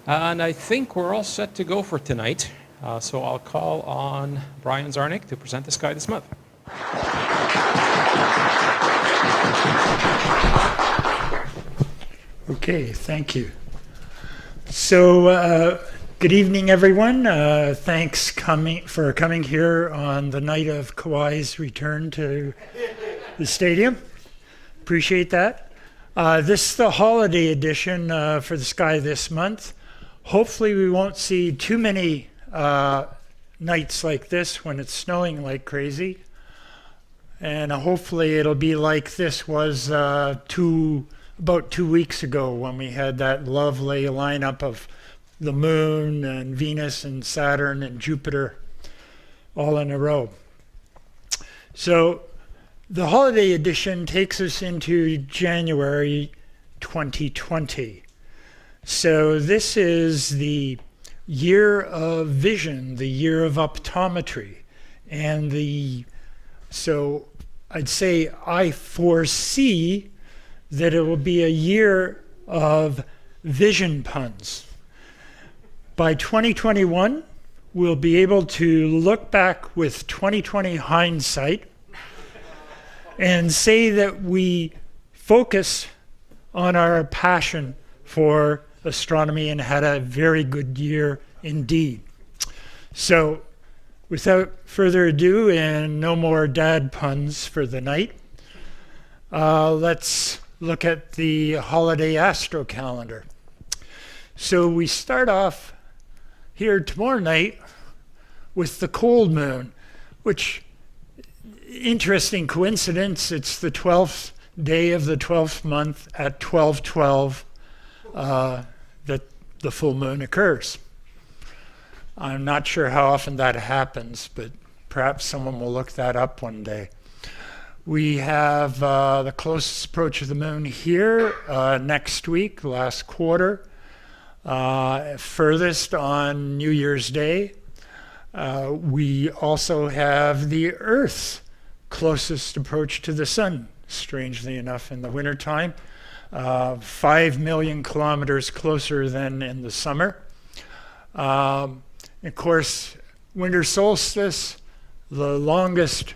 And I think we're all set to go for tonight. So I'll call on Bryon Czarnik to present the sky this month. Okay, thank you. So, good evening, everyone. Thanks for coming here on the night of Kawhi's return to the stadium. Appreciate that. This is the holiday edition for the sky this month. Hopefully we won't see too many nights like this when it's snowing like crazy. And hopefully it'll be like this was about 2 weeks ago when we had that lovely lineup of the moon and Venus and Saturn and Jupiter all in a row. So the holiday edition takes us into January 2020. So this is the year of vision, the year of optometry, and so I'd say I foresee that it will be a year of vision puns. By 2021, we'll be able to look back with 2020 hindsight and say that we focus on our passion for astronomy and had a very good year indeed. So without further ado, and no more dad puns for the night, let's look at the holiday astro calendar. So we start off here tomorrow night with the cold moon, which, interesting coincidence, it's the 12th day of the 12th month at 12:12 that the full moon occurs. I'm not sure how often that happens, but perhaps someone will look that up one day. We have the closest approach of the moon here next week, last quarter, furthest on New Year's Day. We also have the Earth's closest approach to the sun, strangely enough, in the wintertime. 5 million kilometers closer than in the summer. Of course, winter solstice, the longest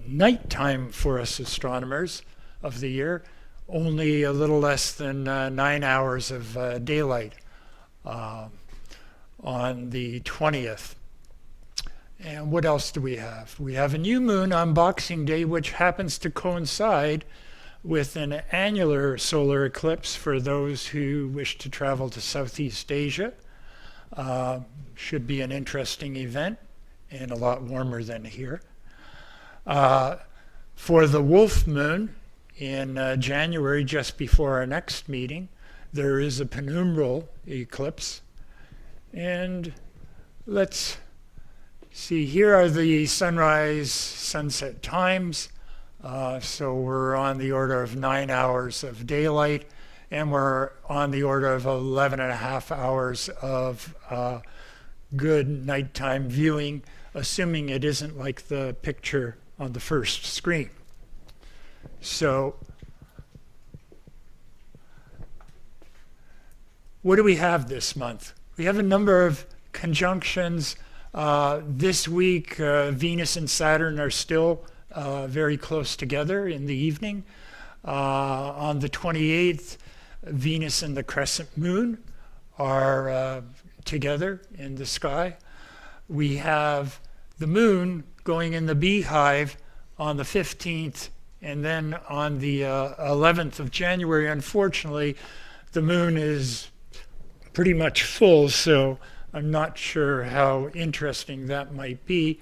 nighttime for us astronomers of the year, only a little less than 9 hours of daylight on the 20th. And what else do we have? We have a new moon on Boxing Day, which happens to coincide with an annular solar eclipse for those who wish to travel to Southeast Asia. Should be an interesting event and a lot warmer than here. For the wolf moon in January, just before our next meeting, there is a penumbral eclipse. And let's see, here are the sunrise sunset times. So we're on the order of 9 hours of daylight, and we're on the order of 11.5 hours of good nighttime viewing, assuming it isn't like the picture on the first screen. So what do we have this month? We have a number of conjunctions. This week, Venus and Saturn are still very close together in the evening. On the 28th, Venus and the crescent moon are together in the sky. We have the moon going in the beehive on the 15th, and then on the 11th of January, unfortunately, the moon is pretty much full, so I'm not sure how interesting that might be.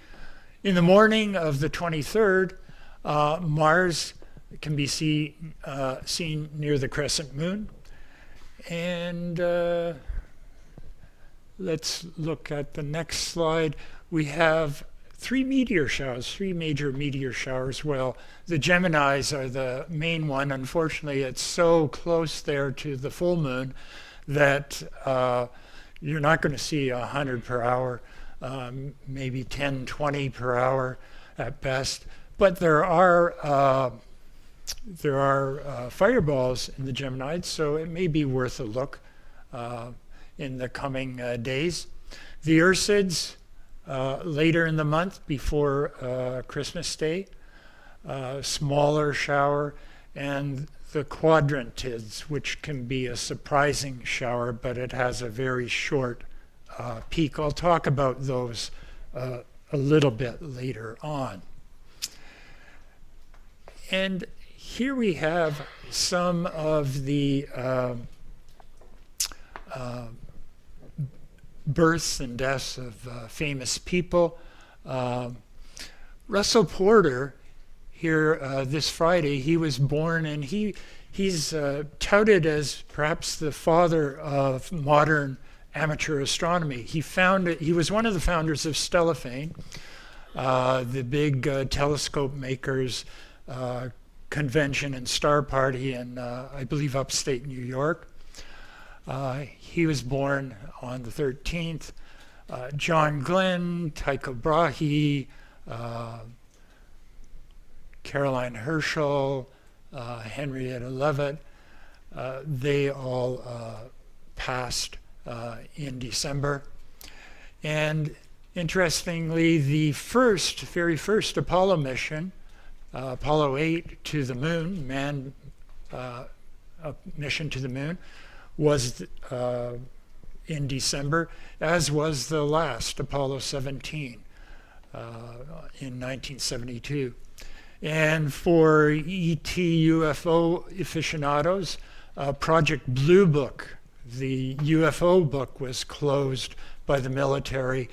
In the morning of the 23rd, Mars can be seen near the crescent moon. And let's look at the next slide. We have three major meteor showers. Well, the Geminis are the main one. Unfortunately, it's so close there to the full moon that you're not going to see 100 per hour, maybe 10, 20 per hour at best. But there are fireballs in the Geminis, so it may be worth a look. in the coming days. The Ursids later in the month before Christmas Day, smaller shower, and the Quadrantids, which can be a surprising shower, but it has a very short peak. I'll talk about those a little bit later on. And here we have some of the births and deaths of famous people. Russell Porter, here this Friday, he was born, and he's touted as perhaps the father of modern amateur astronomy. He was one of the founders of Stellafane, the big telescope makers convention and star party in, I believe, upstate New York. He was born on the 13th. John Glenn, Tycho Brahe, Caroline Herschel, Henrietta Leavitt, they all passed in December. And interestingly, the very first Apollo mission, Apollo 8 to the moon, manned mission to the moon, was in December, as was the last, Apollo 17, in 1972. And for ET UFO aficionados, Project Blue Book, the UFO book, was closed by the military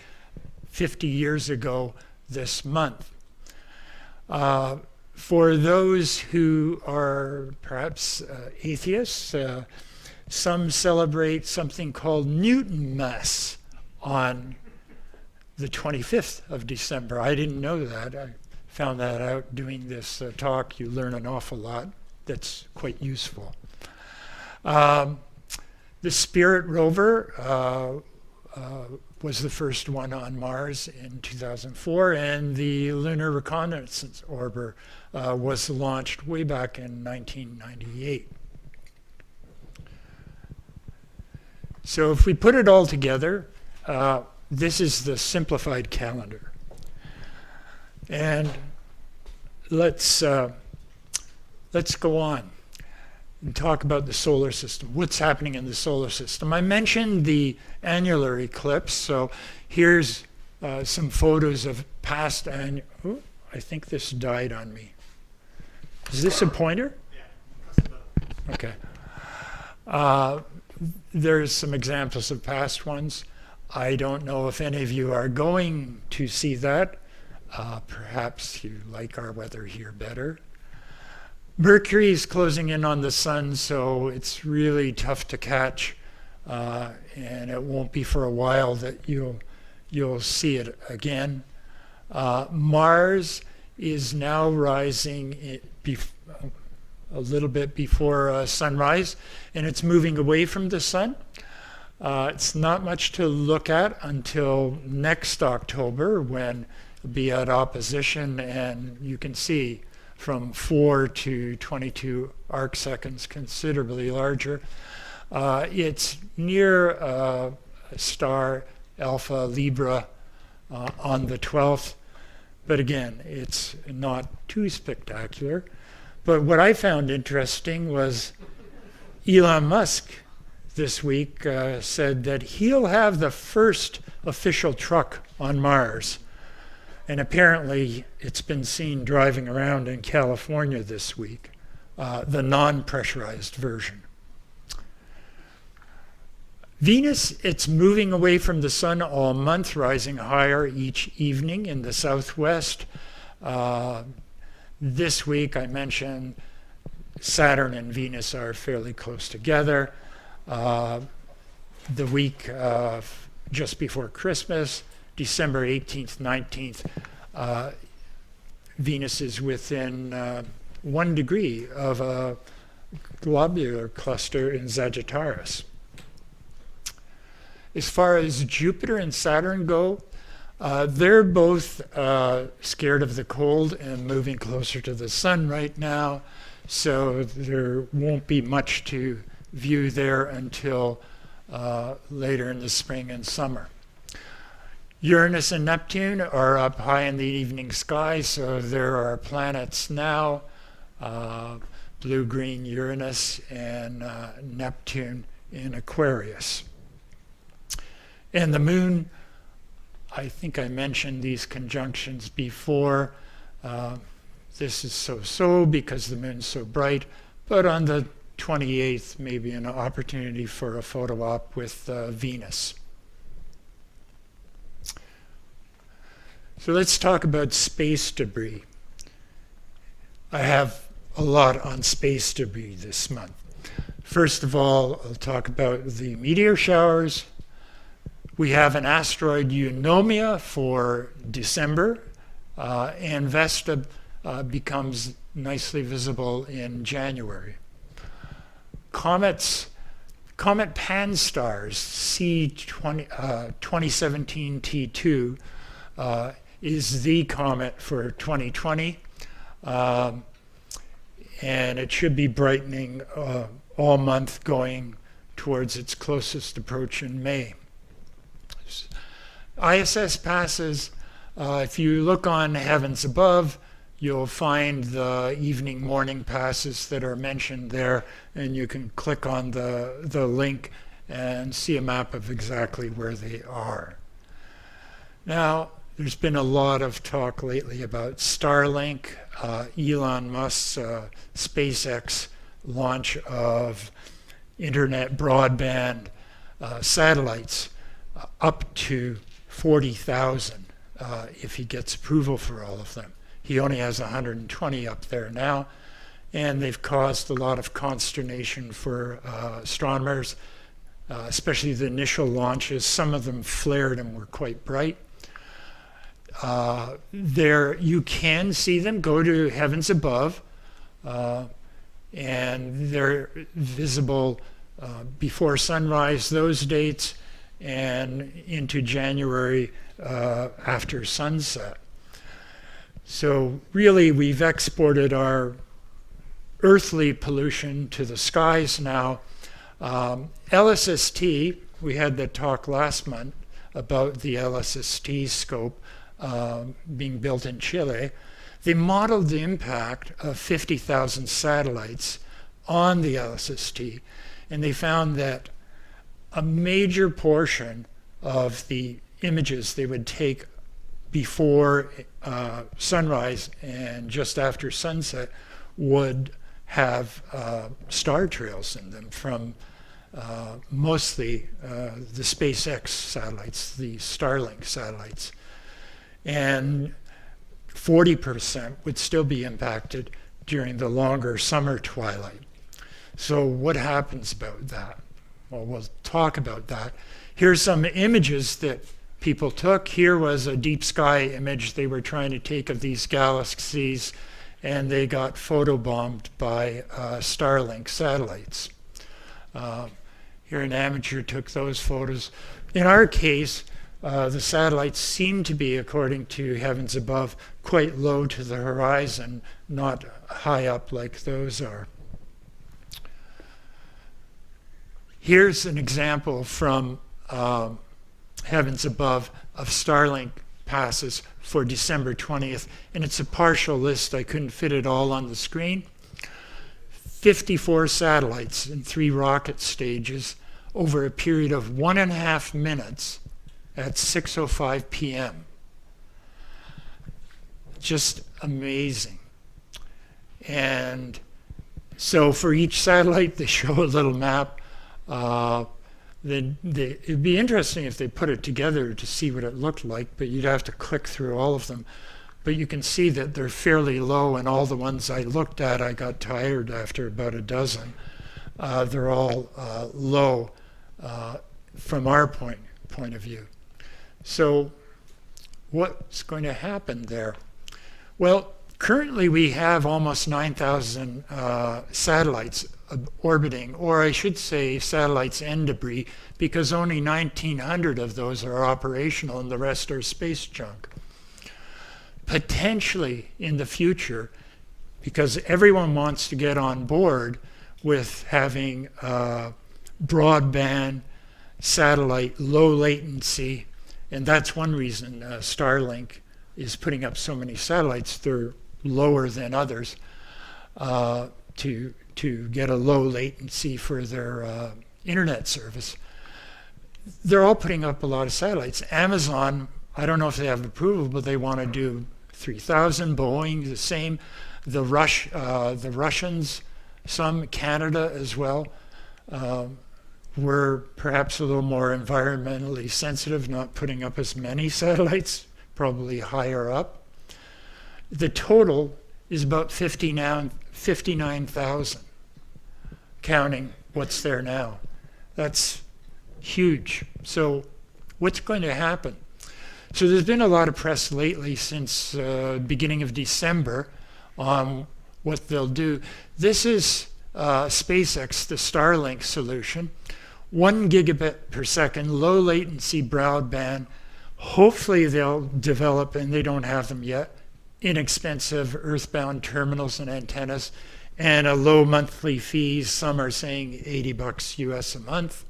50 years ago this month. For those who are perhaps atheists, some celebrate something called Newtonmas on the 25th of December. I didn't know that. I found that out doing this talk. You learn an awful lot that's quite useful. The Spirit rover was the first one on Mars in 2004, and the Lunar Reconnaissance Orbiter was launched way back in 1998. So if we put it all together, this is the simplified calendar. And let's go on and talk about the solar system. What's happening in the solar system? I mentioned the annular eclipse. So here's some photos of past annular. Oh, I think this died on me. Is this a pointer? Yeah. Okay. There's some examples of past ones. I don't know if any of you are going to see that. Perhaps you like our weather here better. Mercury is closing in on the sun, so it's really tough to catch, and it won't be for a while that you'll see it again. Mars is now rising a little bit before sunrise, and it's moving away from the sun. It's not much to look at until next October, when it'll be at opposition, and you can see from 4 to 22 arc seconds, considerably larger. It's near a star, Alpha Libra, on the 12th, but again, it's not too spectacular. But what I found interesting was Elon Musk this week said that he'll have the first official truck on Mars. And apparently it's been seen driving around in California this week, the non-pressurized version. Venus, it's moving away from the sun all month, rising higher each evening in the southwest. This week I mentioned Saturn and Venus are fairly close together. The week just before Christmas, December 18th, 19th, Venus is within 1 degree of a globular cluster in Sagittarius. As far as Jupiter and Saturn go, they're both scared of the cold and moving closer to the sun right now, so there won't be much to view there until later in the spring and summer. Uranus and Neptune are up high in the evening sky, so there are planets now, blue-green Uranus and Neptune in Aquarius. And the moon, I think I mentioned these conjunctions before. This is so-so because the moon's so bright, but on the 28th, maybe an opportunity for a photo op with Venus. So let's talk about space debris. I have a lot on space debris this month. First of all, I'll talk about the meteor showers. We have an asteroid Eunomia for December, and Vesta becomes nicely visible in January. Comet Pan-STARRS C2017 T2 is the comet for 2020, and it should be brightening all month going towards its closest approach in May. ISS passes, if you look on Heavens Above, you'll find the evening morning passes that are mentioned there, and you can click on the link and see a map of exactly where they are. Now, there's been a lot of talk lately about Starlink, Elon Musk's SpaceX launch of internet broadband satellites up to 40,000 if he gets approval for all of them. He only has 120 up there now, and they've caused a lot of consternation for astronomers, especially the initial launches. Some of them flared and were quite bright. There, you can see them. Go to Heavens Above, and they're visible before sunrise, those dates, and into January after sunset. So really, we've exported our earthly pollution to the skies now. LSST, we had the talk last month about the LSST scope being built in Chile. They modeled the impact of 50,000 satellites on the LSST, and they found that a major portion of the images they would take before sunrise and just after sunset would have star trails in them from mostly the SpaceX satellites, the Starlink satellites. And 40% would still be impacted during the longer summer twilight. So what happens about that? Well, we'll talk about that. Here's some images that people took. Here was a deep sky image they were trying to take of these galaxies, and they got photobombed by Starlink satellites. Here an amateur took those photos. In our case, the satellites seem to be, according to Heavens Above, quite low to the horizon, not high up like those are. Here's an example from Heavens Above of Starlink passes for December 20th, and it's a partial list. I couldn't fit it all on the screen. 54 satellites in 3 rocket stages over a period of 1.5 minutes at 6:05 p.m. Just amazing. And so for each satellite, they show a little map. It'd be interesting if they put it together to see what it looked like, but you'd have to click through all of them. But you can see that they're fairly low, and all the ones I looked at, I got tired after about a dozen. They're all low from our point of view. So what's going to happen there? Well, currently we have almost 9,000 satellites orbiting, or I should say satellites and debris, because only 1,900 of those are operational and the rest are space junk. Potentially in the future, because everyone wants to get on board with having broadband satellite, low latency, and that's one reason StarLink is putting up so many satellites. They're lower than others to get a low latency for their internet service. They're all putting up a lot of satellites. Amazon, I don't know if they have approval, but they want to do 3,000. Boeing, the same. The Russians, some, Canada as well. We're perhaps a little more environmentally sensitive, not putting up as many satellites, probably higher up. The total is about 59,000, counting what's there now. That's huge. So what's going to happen? So there's been a lot of press lately since beginning of December on what they'll do. This is SpaceX, the StarLink solution. 1 gigabit per second, low latency broadband. Hopefully they'll develop, and they don't have them yet, inexpensive earthbound terminals and antennas, and a low monthly fee. Some are saying $80 US a month.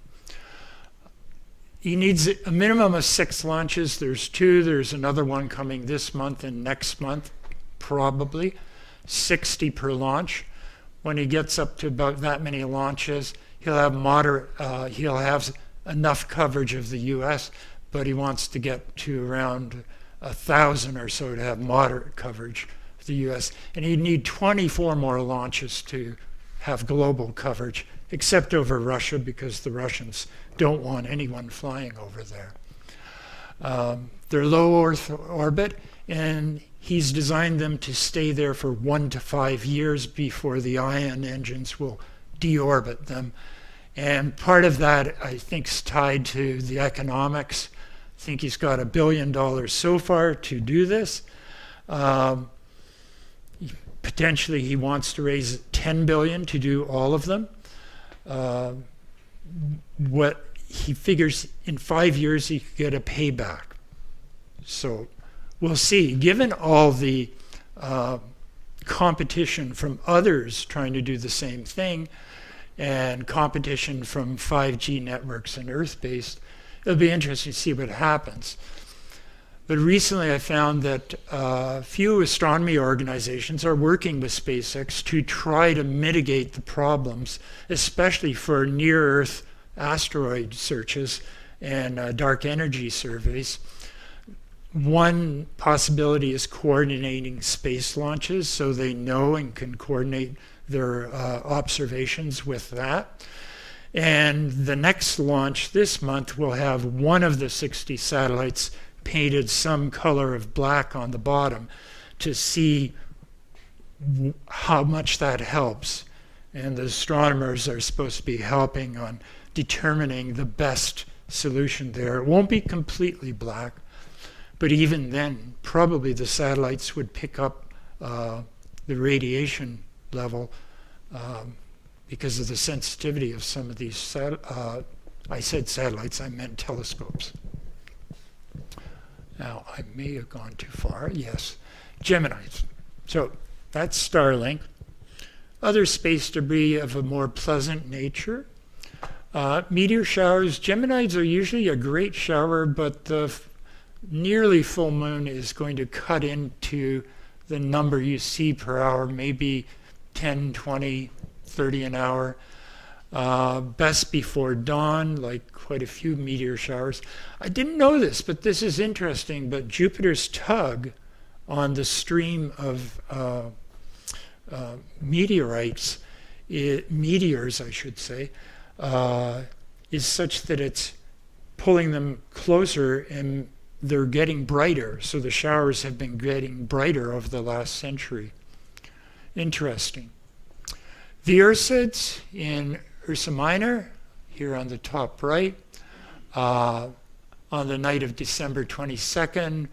He needs a minimum of 6 launches. There's 2. There's another one coming this month and next month, probably. 60 per launch. When he gets up to about that many launches, he'll have enough coverage of the US, but he wants to get to around 1,000 or so to have moderate coverage of the US. And he'd need 24 more launches to have global coverage, except over Russia, because the Russians don't want anyone flying over there. They're low Earth orbit, and he's designed them to stay there for 1 to 5 years before the ion engines will deorbit them. And part of that, I think, is tied to the economics. I think he's got $1 billion so far to do this. Potentially, he wants to raise $10 billion to do all of them. What he figures in 5 years he could get a payback. So we'll see. Given all the competition from others trying to do the same thing, and competition from 5G networks and Earth-based, it'll be interesting to see what happens. But recently I found that a few astronomy organizations are working with SpaceX to try to mitigate the problems, especially for near-Earth asteroid searches and dark energy surveys. One possibility is coordinating space launches so they know and can coordinate their observations with that. And the next launch this month will have one of the 60 satellites painted some color of black on the bottom to see how much that helps. And the astronomers are supposed to be helping on determining the best solution there. It won't be completely black, but even then, probably the satellites would pick up the radiation level because of the sensitivity of some of these I said satellites, I meant telescopes. Now, I may have gone too far. Yes, Geminis. So that's StarLink. Other space debris of a more pleasant nature. Meteor showers. Geminis are usually a great shower, but the nearly full moon is going to cut into the number you see per hour, maybe 10, 20, 30 an hour. Best before dawn, like quite a few meteor showers. I didn't know this, but this is interesting, but Jupiter's tug on the stream of meteors, I should say, is such that it's pulling them closer and they're getting brighter. So the showers have been getting brighter over the last century. Interesting. The Ursids in Ursa Minor, here on the top right, on the night of December 22nd.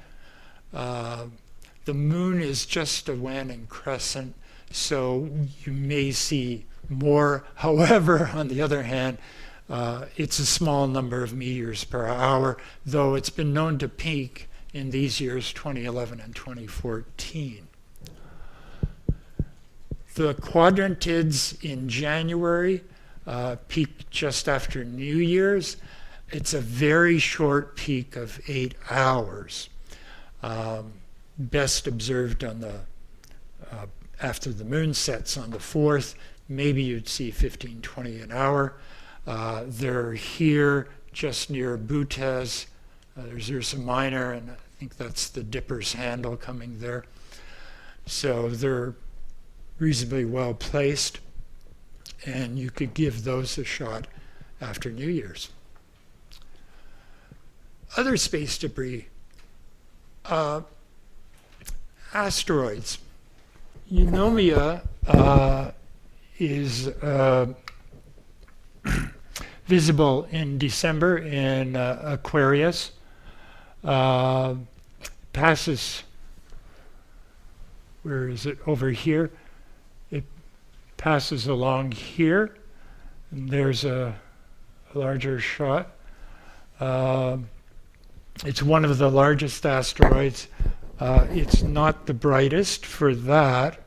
The moon is just a waning crescent, so you may see more. However, on the other hand, it's a small number of meteors per hour, though it's been known to peak in these years, 2011 and 2014. The Quadrantids in January peaked just after New Year's, it's a very short peak of 8 hours. Best observed on the after the moon sets on the 4th. Maybe you'd see 15, 20 an hour. They're here just near Butez. There's Ursa Minor, and I think that's the Dipper's handle coming there. So they're reasonably well placed, and you could give those a shot after New Year's. Other space debris. Asteroids. Eunomia is visible in December in Aquarius. Passes, where is it? Over here. It passes along here, and there's a larger shot. It's one of the largest asteroids. It's not the brightest. For that,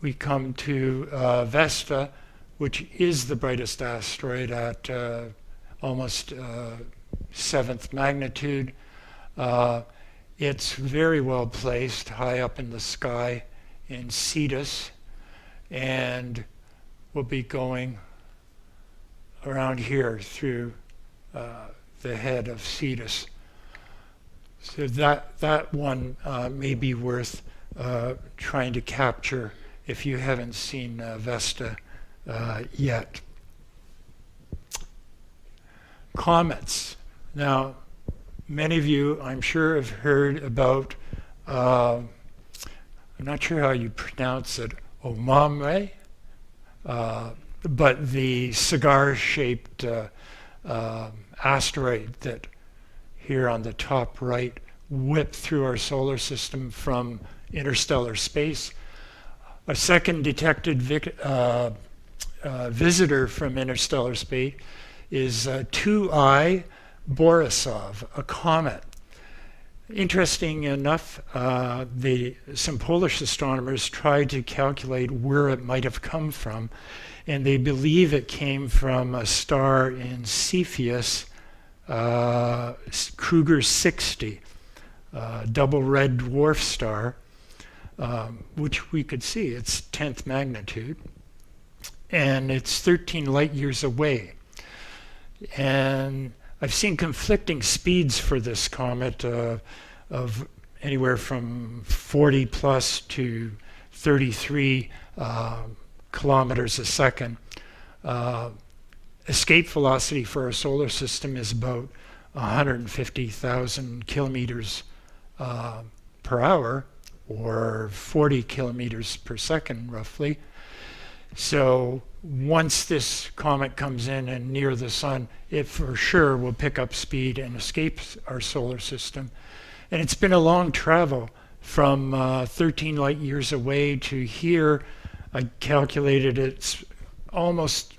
we come to Vesta, which is the brightest asteroid at almost 7th magnitude. It's very well placed, high up in the sky in Cetus, and will be going around here through the head of Cetus. So that one may be worth trying to capture if you haven't seen Vesta yet. Comets. Now, many of you, I'm sure, have heard about, I'm not sure how you pronounce it, Oumuamua, but the cigar-shaped asteroid that here on the top right whipped through our solar system from interstellar space. A second detected visitor from interstellar space is 2I Borisov, a comet. Interesting enough, some Polish astronomers tried to calculate where it might have come from, and they believe it came from a star in Cepheus, Kruger 60, double red dwarf star, which we could see. It's 10th magnitude, and it's 13 light years away. And I've seen conflicting speeds for this comet of anywhere from 40 plus to 33 kilometers a second. Escape velocity for our solar system is about 150,000 kilometers per hour, or 40 kilometers per second, roughly. So once this comet comes in and near the sun, it for sure will pick up speed and escape our solar system. And it's been a long travel from 13 light years away to here. I calculated it's almost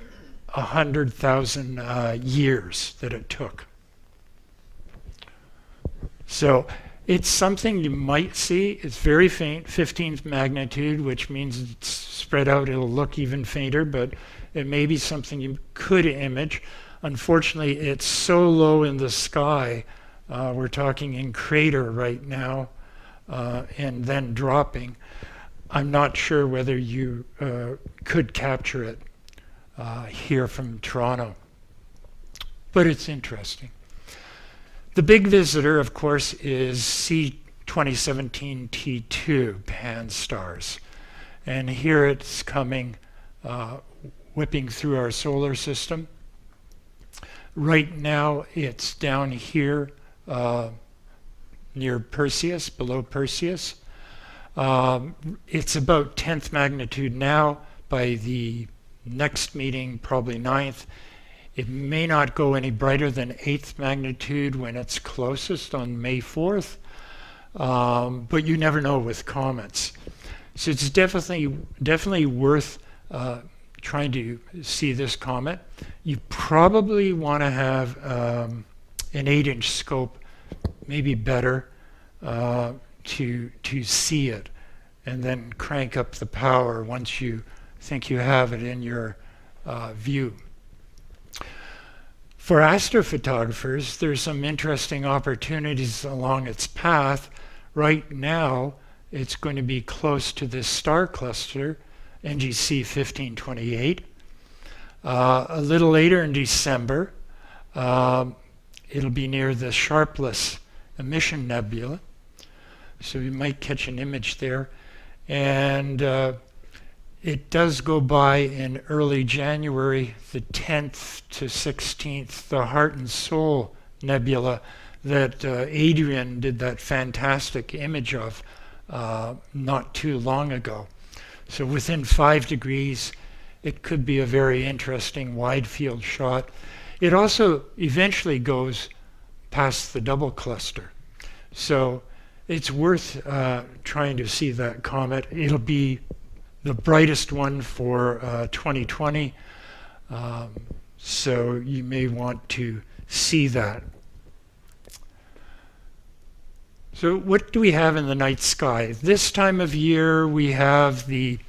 100,000 years that it took. So it's something you might see. It's very faint, 15th magnitude, which means it's spread out. It'll look even fainter, but it may be something you could image. Unfortunately, it's so low in the sky. We're talking in crater right now, and then dropping. I'm not sure whether you could capture it here from Toronto, but it's interesting. The big visitor, of course, is C2017 T2 Pan-STARRS. And here it's coming, whipping through our solar system. Right now, it's down here near Perseus, below Perseus. It's about 10th magnitude now. By the next meeting, probably 9th, it may not go any brighter than 8th magnitude when it's closest on May 4th, but you never know with comets. So it's definitely worth trying to see this comet. You probably want to have an 8-inch scope, maybe better, to see it, and then crank up the power once you think you have it in your view. For astrophotographers, there's some interesting opportunities along its path. Right now, it's going to be close to this star cluster, NGC 1528. A little later in December, it'll be near the Sharpless Emission Nebula. So you might catch an image there. And it does go by in early January, the 10th to 16th, the Heart and Soul Nebula that Adrian did that fantastic image of not too long ago. So within 5 degrees, it could be a very interesting wide field shot. It also eventually goes past the double cluster. So it's worth trying to see that comet. It'll be the brightest one for 2020. So you may want to see that. So what do we have in the night sky? This time of year we have the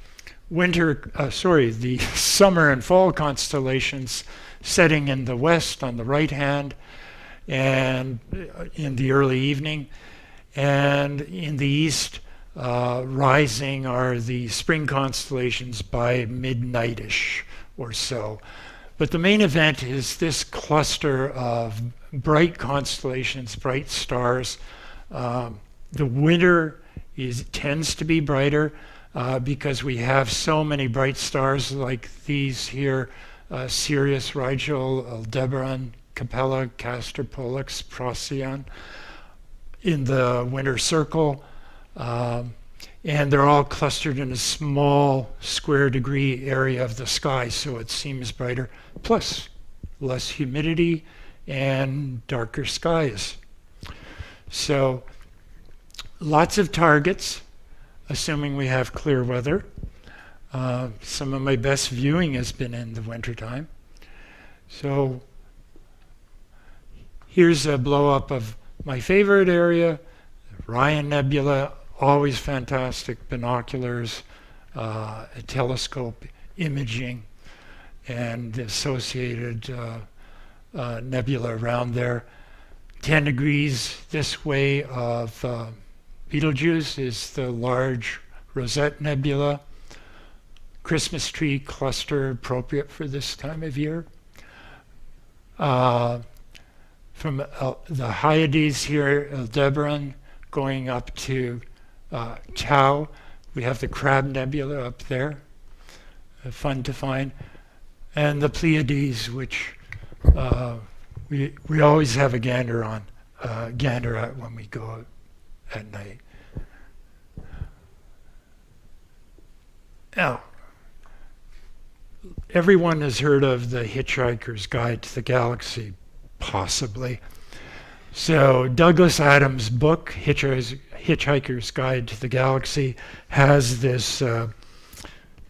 the summer and fall constellations setting in the west on the right hand and in the early evening, and in the east rising are the spring constellations by midnight-ish or so. But the main event is this cluster of bright constellations, bright stars. The winter tends to be brighter because we have so many bright stars like these here, Sirius, Rigel, Aldebaran, Capella, Castor, Pollux, Procyon in the winter circle. And they're all clustered in a small square degree area of the sky, so it seems brighter, plus less humidity and darker skies. So lots of targets, assuming we have clear weather. Some of my best viewing has been in the wintertime. So here's a blow up of my favorite area, Orion Nebula, always fantastic binoculars, a telescope imaging, and the associated nebula around there. 10 degrees this way of Betelgeuse is the large Rosette Nebula. Christmas tree cluster appropriate for this time of year. From the Hyades here, Aldebaran, going up to Tau, we have the Crab Nebula up there, fun to find, and the Pleiades, which we always have a gander at when we go out at night. Now, everyone has heard of the Hitchhiker's Guide to the Galaxy, possibly. So Douglas Adams' book, Hitchhiker's Guide to the Galaxy, has this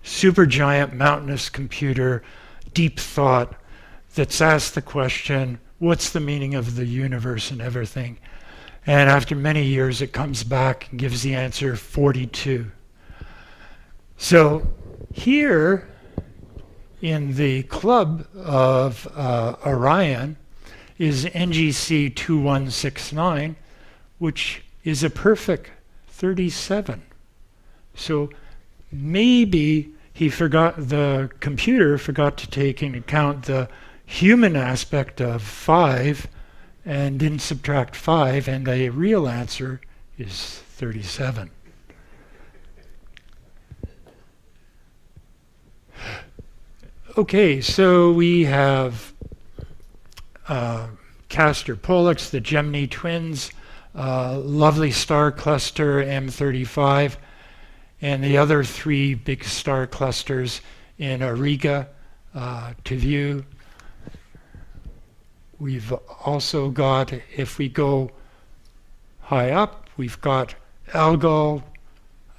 supergiant mountainous computer, deep thought, that's asked the question, what's the meaning of the universe and everything? And after many years, it comes back and gives the answer 42. So here in the club of Orion is NGC 2169, which is a perfect 37. So maybe the computer forgot to take into account the human aspect of 5 and didn't subtract 5, and the real answer is 37. Okay, so we have Castor, Pollux, the Gemini twins, lovely star cluster M35, and the other 3 big star clusters in Auriga to view. We've also got, if we go high up, we've got Algol.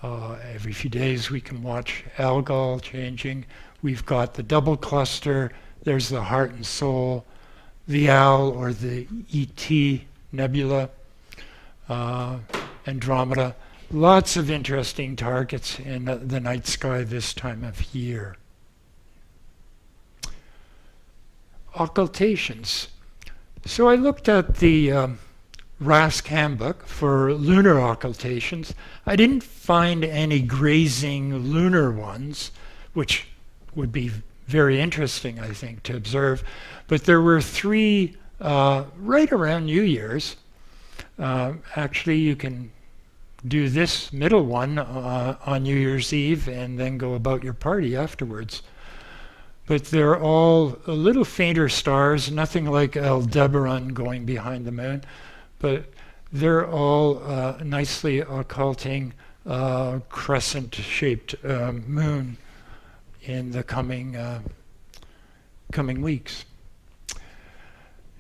Every few days we can watch Algol changing. We've got the double cluster. There's the Heart and Soul, the Owl or the ET Nebula, Andromeda. Lots of interesting targets in the night sky this time of year. Occultations. So I looked at the RASC handbook for lunar occultations. I didn't find any grazing lunar ones, which would be very interesting, I think, to observe. But there were three right around New Year's. Actually, you can do this middle one on New Year's Eve and then go about your party afterwards. But they're all a little fainter stars, nothing like Aldebaran going behind the moon, but they're all nicely occulting crescent-shaped moon in the coming weeks.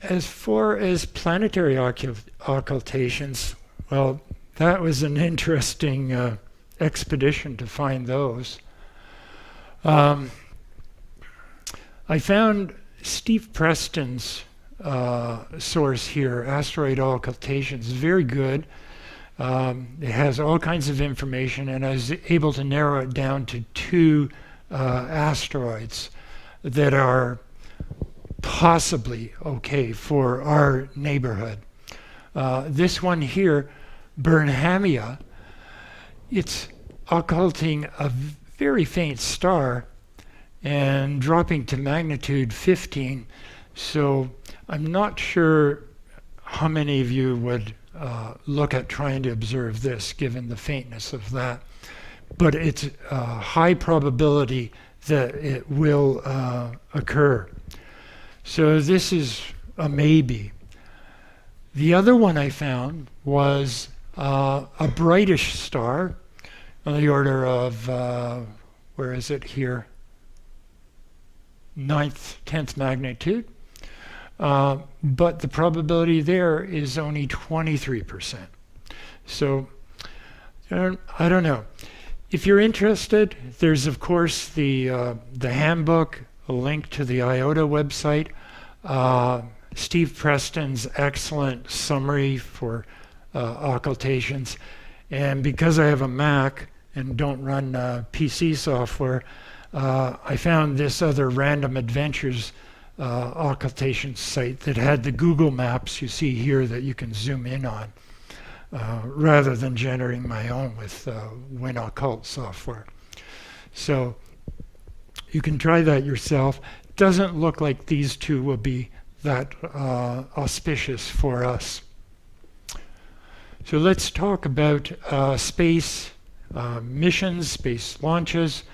As far as planetary occultations, well, that was an interesting expedition to find those. I found Steve Preston's source here, Asteroid Occultation, is very good. It has all kinds of information, and I was able to narrow it down to two asteroids that are possibly okay for our neighborhood. This one here, Burnhamia, it's occulting a very faint star and dropping to magnitude 15. So I'm not sure how many of you would look at trying to observe this given the faintness of that. But it's a high probability that it will occur. So this is a maybe. The other one I found was a brightish star on the order of, where is it here? 9th, 10th magnitude. But the probability there is only 23%. So I don't know. If you're interested, there's of course the handbook, a link to the IOTA website, Steve Preston's excellent summary for occultations. And because I have a Mac and don't run PC software, I found this other Random Adventures occultation site that had the Google Maps you see here that you can zoom in on, rather than generating my own with WinOccult software. So you can try that yourself. Doesn't look like these two will be that auspicious for us. So let's talk about space missions, space launches.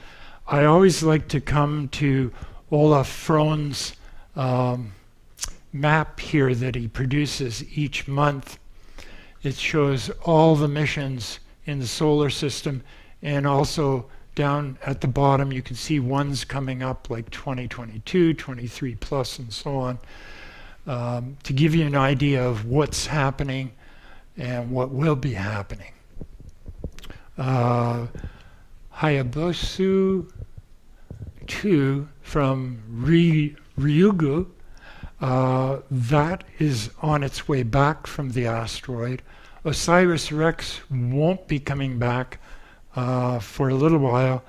I always like to come to Olaf Frohn's map here that he produces each month. It shows all the missions in the solar system, and also down at the bottom you can see ones coming up like 2022, 23 plus, and so on, to give you an idea of what's happening and what will be happening. Hayabusa 2 from Ryugu, that is on its way back from the asteroid. OSIRIS-REx won't be coming back for a little while.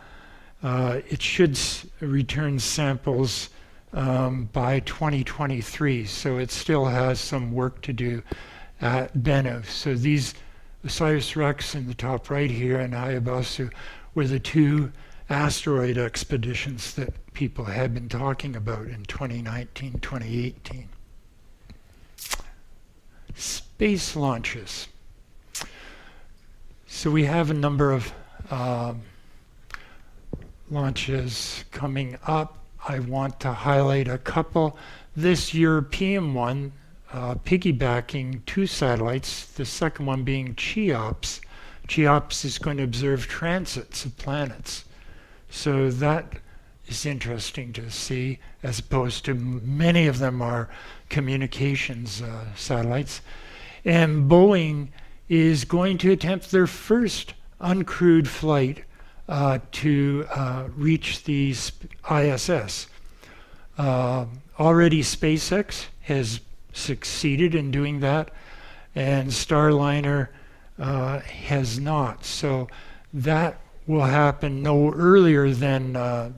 It should return samples by 2023, so it still has some work to do at Bennu. So these OSIRIS-REx in the top right here and Hayabusa were the two asteroid expeditions that people had been talking about in 2019, 2018. Space launches. So we have a number of launches coming up. I want to highlight a couple. This European one, piggybacking two satellites, the second one being Cheops. Cheops is going to observe transits of planets. So that is interesting to see, as opposed to many of them are communications satellites. And Boeing is going to attempt their first uncrewed flight to reach the ISS. Already SpaceX has succeeded in doing that, and Starliner has not. So that will happen no earlier than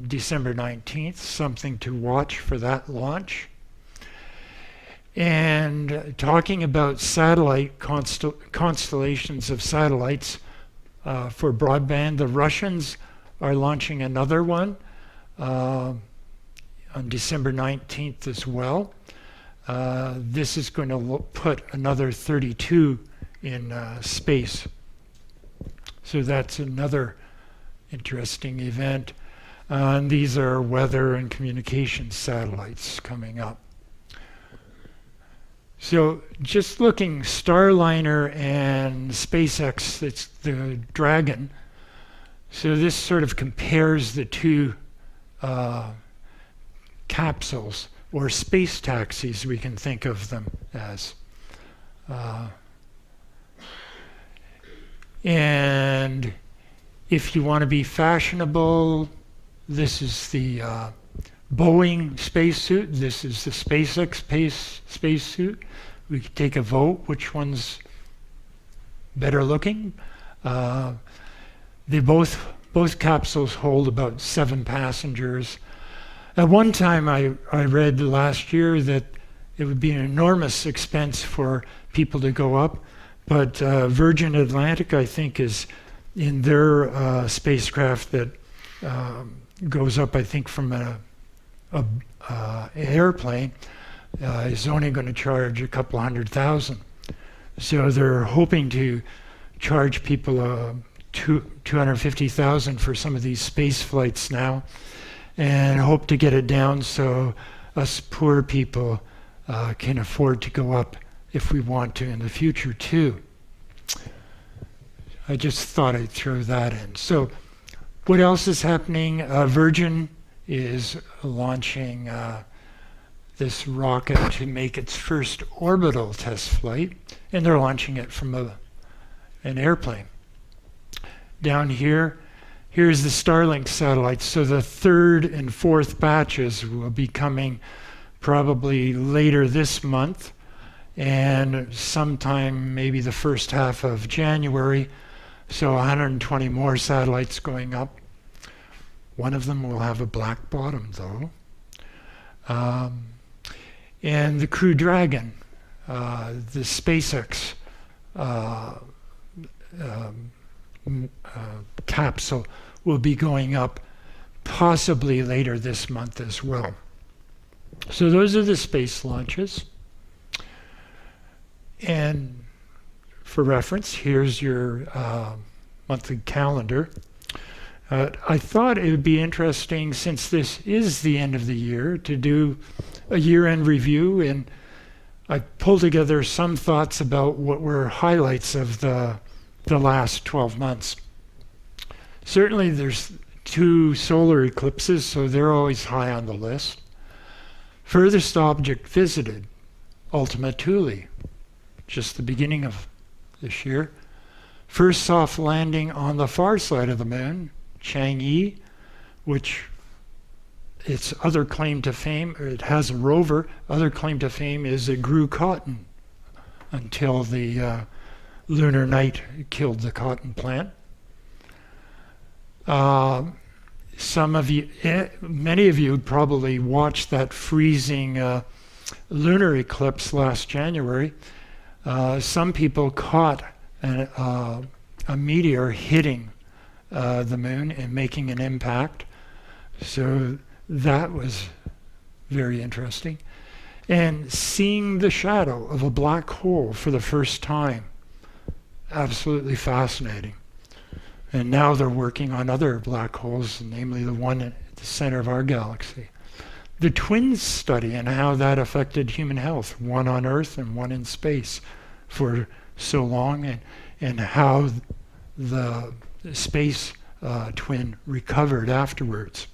December 19th, something to watch for that launch. And talking about satellite constellations of satellites for broadband, the Russians are launching another one on December 19th as well. This is going to put another 32 in space. So that's another interesting event. And these are weather and communications satellites coming up. So just looking, Starliner and SpaceX, it's the Dragon. So this sort of compares the two capsules, or space taxis, we can think of them as. And if you want to be fashionable, this is the Boeing spacesuit. This is the SpaceX spacesuit. We could take a vote which one's better looking. They both capsules hold about 7 passengers. At one time, I read last year that it would be an enormous expense for people to go up, but Virgin Atlantic, I think, is in their spacecraft that goes up, I think, from an airplane, is only going to charge a couple $100,000. So they're hoping to charge people $250,000 for some of these space flights now, and hope to get it down so us poor people can afford to go up if we want to in the future too. I just thought I'd throw that in. So what else is happening? Virgin is launching this rocket to make its first orbital test flight, and they're launching it from an airplane. Down here, here's the Starlink satellites. So the 3rd and 4th batches will be coming probably later this month, and sometime maybe the first half of January. So 120 more satellites going up. One of them will have a black bottom, though. And the Crew Dragon, the SpaceX capsule, will be going up possibly later this month as well. So those are the space launches. And for reference, here's your monthly calendar. I thought it would be interesting, since this is the end of the year, to do a year-end review, and I pulled together some thoughts about what were highlights of the last 12 months. Certainly there's 2 solar eclipses, so they're always high on the list. Furthest object visited, Ultima Thule, just the beginning of this year. First soft landing on the far side of the moon, Chang'e, which its other claim to fame, it has a rover, other claim to fame is it grew cotton until the lunar night killed the cotton plant. Some of you, many of you probably watched that freezing lunar eclipse last January. Some people caught a meteor hitting the moon and making an impact. So that was very interesting. And seeing the shadow of a black hole for the first time, absolutely fascinating. And now they're working on other black holes, namely the one at the center of our galaxy. The twins study and how that affected human health, one on Earth and one in space for so long, and how the space twin recovered afterwards.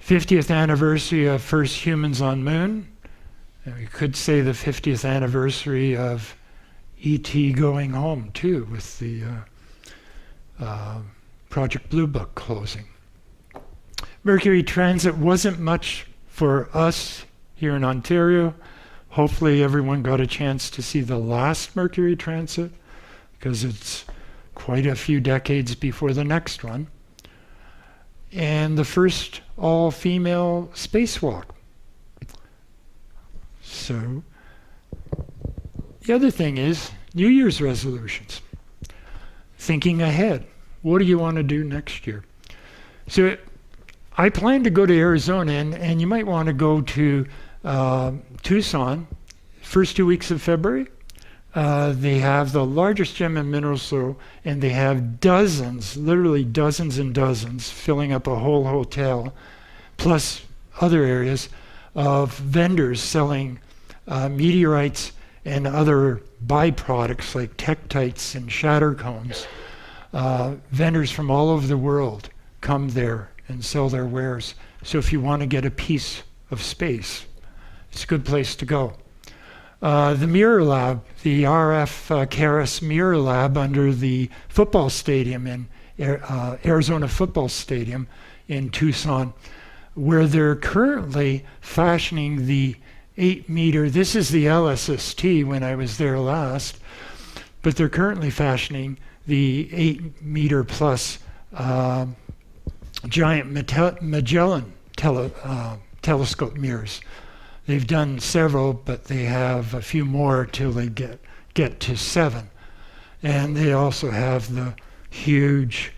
50th anniversary of first humans on moon. And we could say the 50th anniversary of E.T. going home too, with the Project Blue Book closing. Mercury transit wasn't much for us here in Ontario. Hopefully everyone got a chance to see the last Mercury transit, because it's quite a few decades before the next one. And the first all-female spacewalk. So the other thing is New Year's resolutions. Thinking ahead. What do you want to do next year? So I plan to go to Arizona, and you might want to go to Tucson, first 2 weeks of February. They have the largest gem and mineral show, and they have dozens, literally dozens and dozens, filling up a whole hotel, plus other areas of vendors selling meteorites and other byproducts like tektites and shatter cones. Vendors from all over the world come there and sell their wares. So if you want to get a piece of space, it's a good place to go. The Mirror Lab, the RF Keras Mirror Lab under the football stadium in Arizona Football Stadium in Tucson, where they're currently fashioning the 8-meter, this is the LSST when I was there last, but they're currently fashioning the 8-meter plus giant Magellan telescope mirrors. They've done several, but they have a few more till they get to 7. And they also have the huge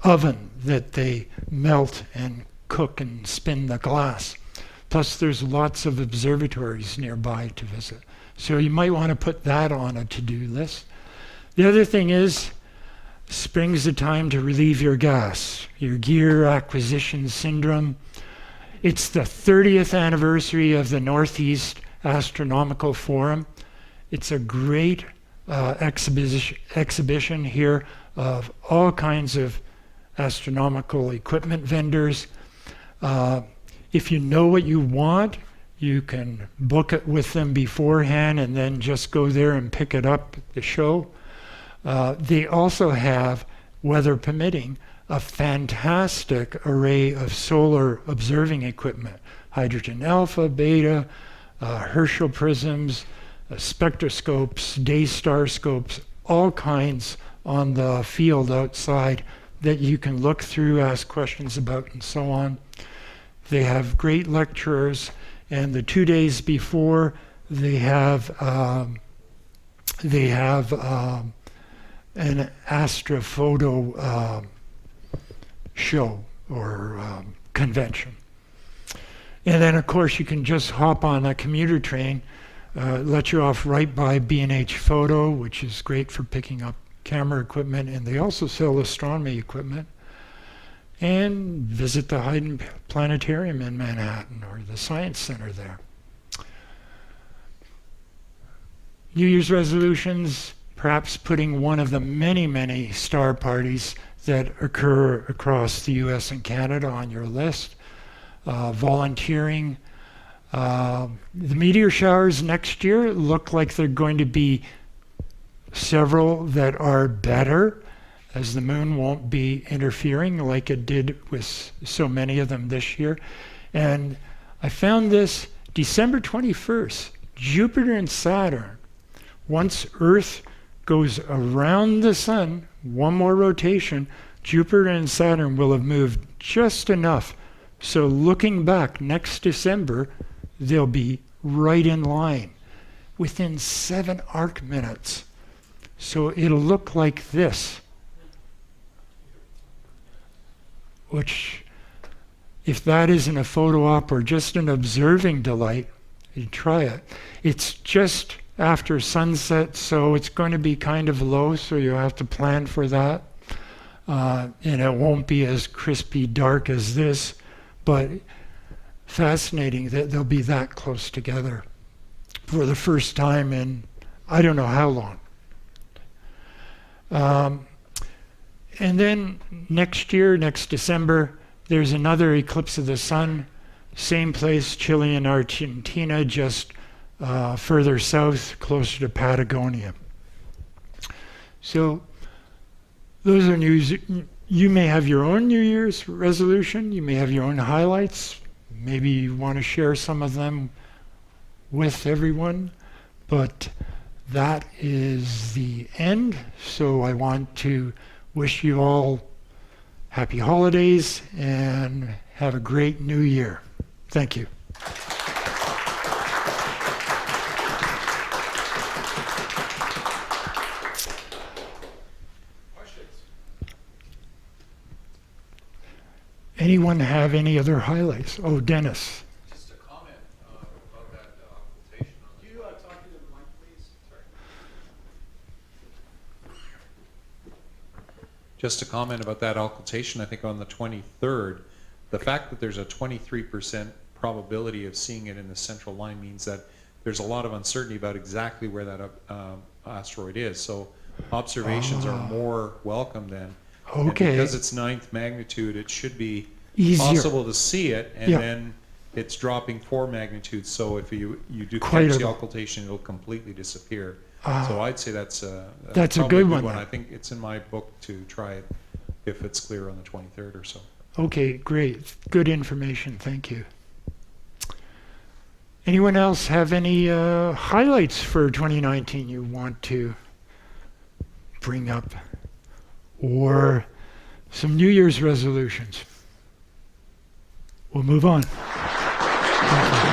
oven that they melt and cook and spin the glass. Plus there's lots of observatories nearby to visit. So you might want to put that on a to-do list. The other thing is, spring's the time to relieve your gas, your gear acquisition syndrome. It's the 30th anniversary of the Northeast Astronomical Forum. It's a great exhibition here of all kinds of astronomical equipment vendors. If you know what you want, you can book it with them beforehand and then just go there and pick it up at the show. They also have, weather permitting, a fantastic array of solar observing equipment. Hydrogen alpha, beta, Herschel prisms, spectroscopes, day star scopes, all kinds on the field outside that you can look through, ask questions about, and so on. They have great lecturers, and the 2 days before they have an astrophoto show or convention. And then of course you can just hop on a commuter train, let you off right by B&H Photo, which is great for picking up camera equipment, and they also sell astronomy equipment, and visit the Hayden Planetarium in Manhattan or the Science Center there. New Year's resolutions, perhaps putting one of the many, many star parties that occur across the US and Canada on your list. Volunteering. The meteor showers next year look like they're going to be several that are better, as the moon won't be interfering like it did with so many of them this year. And I found this December 21st, Jupiter and Saturn. Once Earth goes around the sun, one more rotation, Jupiter and Saturn will have moved just enough. So looking back next December, they'll be right in line within 7 arc minutes. So it'll look like this, which, if that isn't a photo op or just an observing delight, you try it. It's just after sunset, so it's going to be kind of low, so you'll have to plan for that. And it won't be as crispy dark as this, but fascinating that they'll be that close together for the first time in I don't know how long. And then next year, next December, there's another eclipse of the sun, same place, Chile and Argentina, just further south, closer to Patagonia. So those are news. You may have your own New Year's resolution. You may have your own highlights. Maybe you want to share some of them with everyone. But that is the end. So I want to wish you all happy holidays and have a great new year. Thank you. Anyone have any other highlights? Oh, Dennis. Just a comment about that occultation. Can you talk to the mic, please? Sorry. Just a comment about that occultation. I think on the 23rd, the fact that there's a 23% probability of seeing it in the central line means that there's a lot of uncertainty about exactly where that asteroid is. So observations are more welcome then. Okay. And because it's 9th magnitude, it should be Easier. possible to see it, and Yeah. then it's dropping 4 magnitudes. So if you do Quite catch the a- occultation, it'll completely disappear. Ah. So I'd say that's That's a probably good one then. I think it's in my book to try it if it's clear on the 23rd or so. Okay, great. Good information. Thank you. Anyone else have any highlights for 2019 you want to bring up? Or some New Year's resolutions? We'll move on. Thank you.